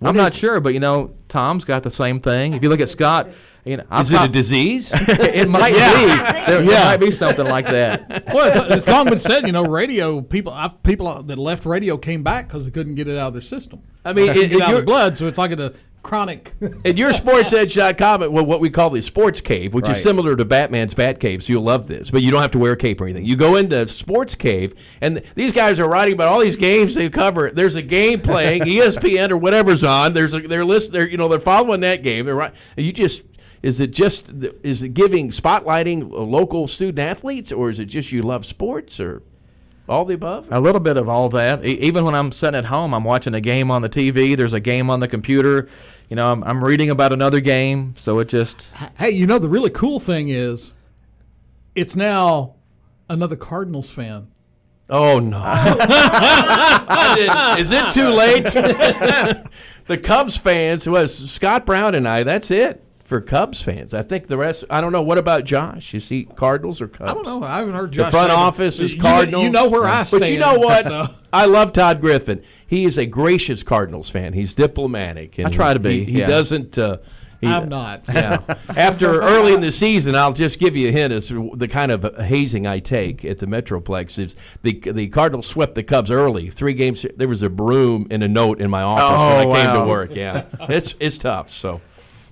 I'm not sure, but Tom's got the same thing. If you look at Scott, is it a disease? It might be. There might be something like that. Well, it's long been said, radio people that left radio came back because they couldn't get it out of their system. I mean, get out of the blood, so it's like a chronic. At your SportsEdge.com, what we call the Sports Cave, which is similar to Batman's Bat Cave, so you'll love this, but you don't have to wear a cape or anything. You go into Sports Cave, and these guys are writing about all these games they cover. There's a game playing, ESPN or whatever's on. They're following that game. They're right. Is it giving spotlighting local student athletes, or is it just you love sports, or all the above? A little bit of all that. Even when I'm sitting at home, I'm watching a game on the TV. There's a game on the computer. I'm reading about another game. So it just. Hey, the really cool thing is, it's now another Cardinals fan. Oh no! Is it too late? The Cubs fans was Scott Brown and I. That's it. For Cubs fans. I think the rest, I don't know. What about Josh? Is he Cardinals or Cubs? I don't know. I haven't heard Josh. The front office is Cardinals. You know where I stand. But you know what? So. I love Todd Griffin. He is a gracious Cardinals fan. He's diplomatic. And I try to be. He doesn't. I'm not. Yeah. After early in the season, I'll just give you a hint as to the kind of hazing I take at the Metroplex. Is the Cardinals swept the Cubs early. 3 games. There was a broom and a note in my office when I came to work. Yeah. It's tough. So.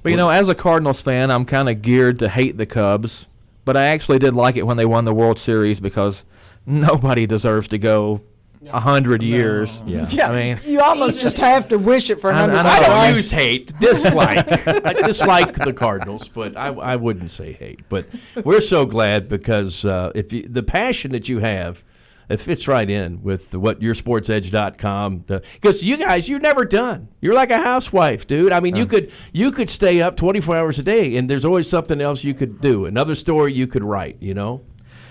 But, as a Cardinals fan, I'm kind of geared to hate the Cubs. But I actually did like it when they won the World Series because nobody deserves to go 100 years. Yeah. I mean, you almost just have to wish it for 100 years. I don't use hate, dislike. I dislike the Cardinals, but I wouldn't say hate. But we're so glad because the passion that you have, it fits right in with what your SportsEdge.com. Because you guys, you're never done. You're like a housewife, dude. I mean, you could stay up 24 hours a day, and there's always something else you could do, another story you could write.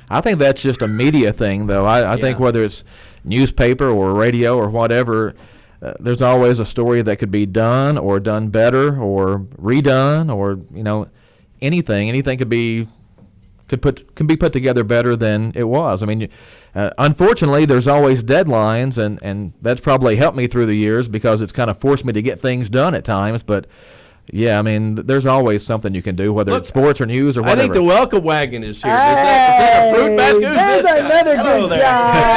I think that's just a media thing, though. I think whether it's newspaper or radio or whatever, there's always a story that could be done or done better or redone or anything. Anything can be put together better than it was. I mean, unfortunately, there's always deadlines, and that's probably helped me through the years because it's kind of forced me to get things done at times. But yeah, I mean, there's always something you can do, whether it's sports or news or whatever. I think the welcome wagon is here. Is that a fruit basket? Who's there's this another guy? good guy.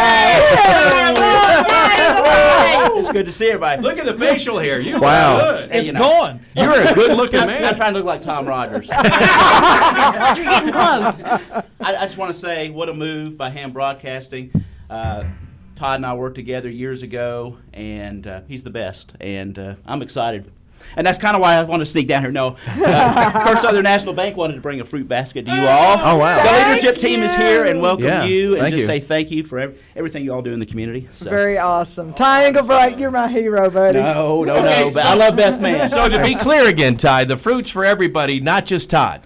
It's good to see everybody. Look at the facial hair. You look good. It's gone. You're a good-looking man. I'm trying to look like Tom Rogers. You're getting close. I just want to say what a move by Ham Broadcasting. Todd and I worked together years ago, and he's the best. And I'm excited. And that's kind of why I want to sneak down here. No, First Southern National Bank wanted to bring a fruit basket to you all. Oh, wow. The leadership team is here and welcome you and thank just you. say thank you for everything you all do in the community. So. Very awesome. Ty Engelbright, you're my hero, buddy. No. But I love Beth Mann. So to be clear again, Ty, the fruit's for everybody, not just Todd.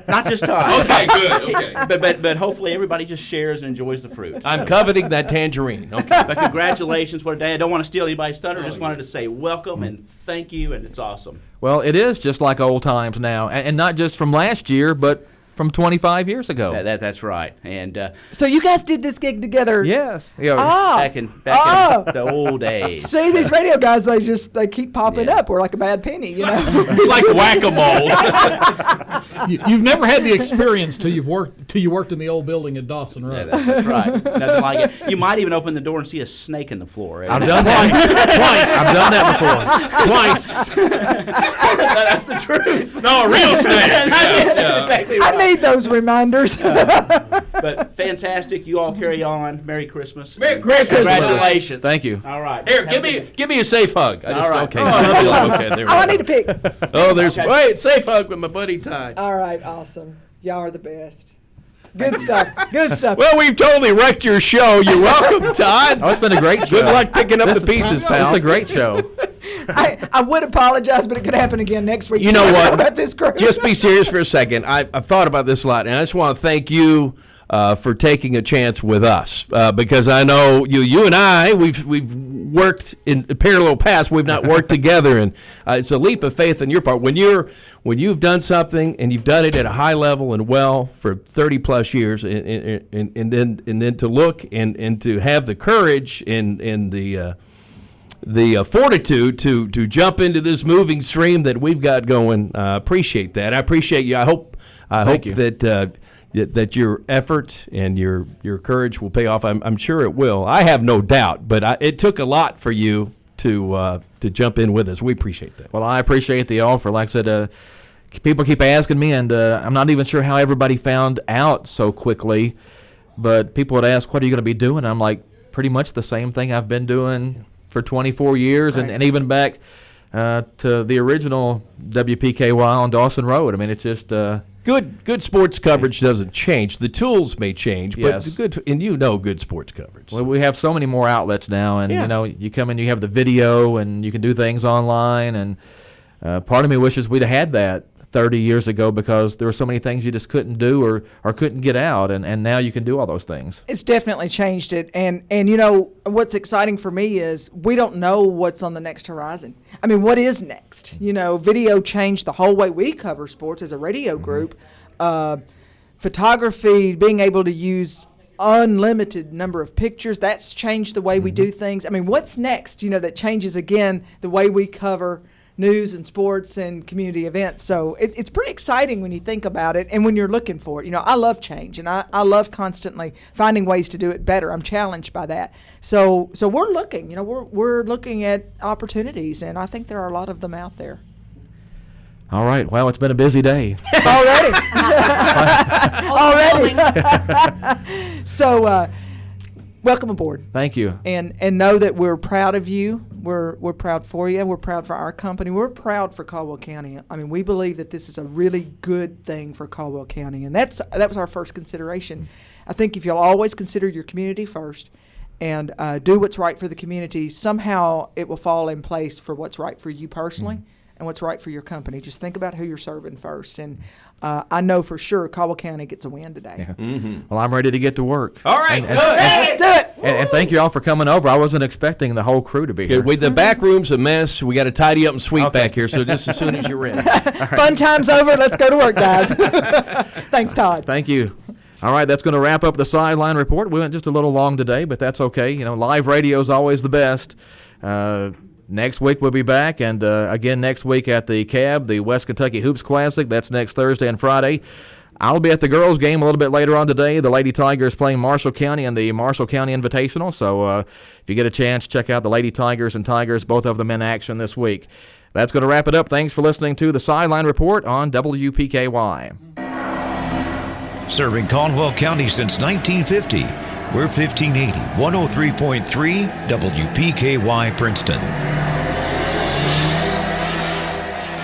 Not just Todd. Okay, good. Okay. But hopefully everybody just shares and enjoys the fruit. I'm coveting that tangerine. Okay. But congratulations. What a day. I don't want to steal anybody's thunder. Just wanted to say welcome and thank you, and it's awesome. Well, it is just like old times now, and not just from last year, but from 25 years ago. That's right. And so you guys did this gig together? Yes. Back in the old days. See, these radio guys, they keep popping up. We're like a bad penny, like whack-a-mole. You've never had the experience till you worked in the old building at Dawson Road. Yeah, that's right. Nothing like it. You might even open the door and see a snake in the floor. Right? I've done that. Twice. I've done that before. Twice. That's the truth. No, a real snake. Exactly right. I need those reminders. But fantastic. You all carry on. Merry Christmas. Merry Christmas. Congratulations. Thank you. All right. Here, give me a safe hug. All right. Okay. Okay. There we go. I need a pic. Oh, there's wait, safe hug with my buddy Ty. All right, awesome. Y'all are the best. Good stuff. Good stuff. Well, we've totally wrecked your show. You're welcome, Todd. Oh, it's been a great show. Good luck picking up the pieces, pal. It's a great show. I would apologize, but it could happen again next week. You know what? About this group. Just be serious for a second. I've thought about this a lot, and I just want to thank you for taking a chance with us, because I know you and I, we've worked in parallel paths. We've not worked together, and it's a leap of faith on your part when you've done something and you've done it at a high level and well for 30 plus years, and then to look and to have the courage and the fortitude to jump into this moving stream that we've got going. Appreciate that. I appreciate you. I hope that your effort and your courage will pay off. I'm sure it will. I have no doubt, but it took a lot for you to jump in with us. We appreciate that. Well, I appreciate the offer. Like I said, people keep asking me, and I'm not even sure how everybody found out so quickly, but people would ask, what are you going to be doing? I'm like, pretty much the same thing I've been doing for 24 years, right. and even back to the original WPKY on Dawson Road. I mean, it's just... Good sports coverage doesn't change. The tools may change, but yes. good sports coverage. Well, we have so many more outlets now, and you come in, you have the video, and you can do things online. And part of me wishes we'd have had that 30 years ago, because there were so many things you just couldn't do or couldn't get out, and now you can do all those things. It's definitely changed it, and what's exciting for me is we don't know what's on the next horizon. I mean, what is next? Video changed the whole way we cover sports as a radio group. Photography, being able to use unlimited number of pictures, that's changed the way we do things. I mean, what's next? That changes again the way we cover news and sports and community events. So it's pretty exciting when you think about it and when you're looking for it. I love change, and I love constantly finding ways to do it better. I'm challenged by that. So we're looking, we're looking at opportunities, and I think there are a lot of them out there. All right. Well, it's been a busy day. Already. So welcome aboard. Thank you. And know that we're proud of you. We're proud for you. We're proud for our company. We're proud for Caldwell County. I mean, we believe that this is a really good thing for Caldwell County, and that was our first consideration. I think if you'll always consider your community first and do what's right for the community, somehow it will fall in place for what's right for you personally and what's right for your company. Just think about who you're serving first. And I know for sure Caldwell County gets a win today. Yeah. Well, I'm ready to get to work. All right, good. Let's do it. And thank you all for coming over. I wasn't expecting the whole crew to be here. The back room's a mess. We got to tidy up and sweep back here, so just as soon as you're ready. Fun time's over. Let's go to work, guys. Thanks, Todd. Thank you. All right, that's going to wrap up the Sideline Report. We went just a little long today, but that's okay. Live radio is always the best. Next week we'll be back, and again next week at the CAB, the West Kentucky Hoops Classic. That's next Thursday and Friday. I'll be at the girls' game a little bit later on today. The Lady Tigers playing Marshall County in the Marshall County Invitational. So if you get a chance, check out the Lady Tigers and Tigers, both of them in action this week. That's going to wrap it up. Thanks for listening to the Sideline Report on WPKY. Serving Caldwell County since 1950. We're 1580, 103.3 WPKY Princeton.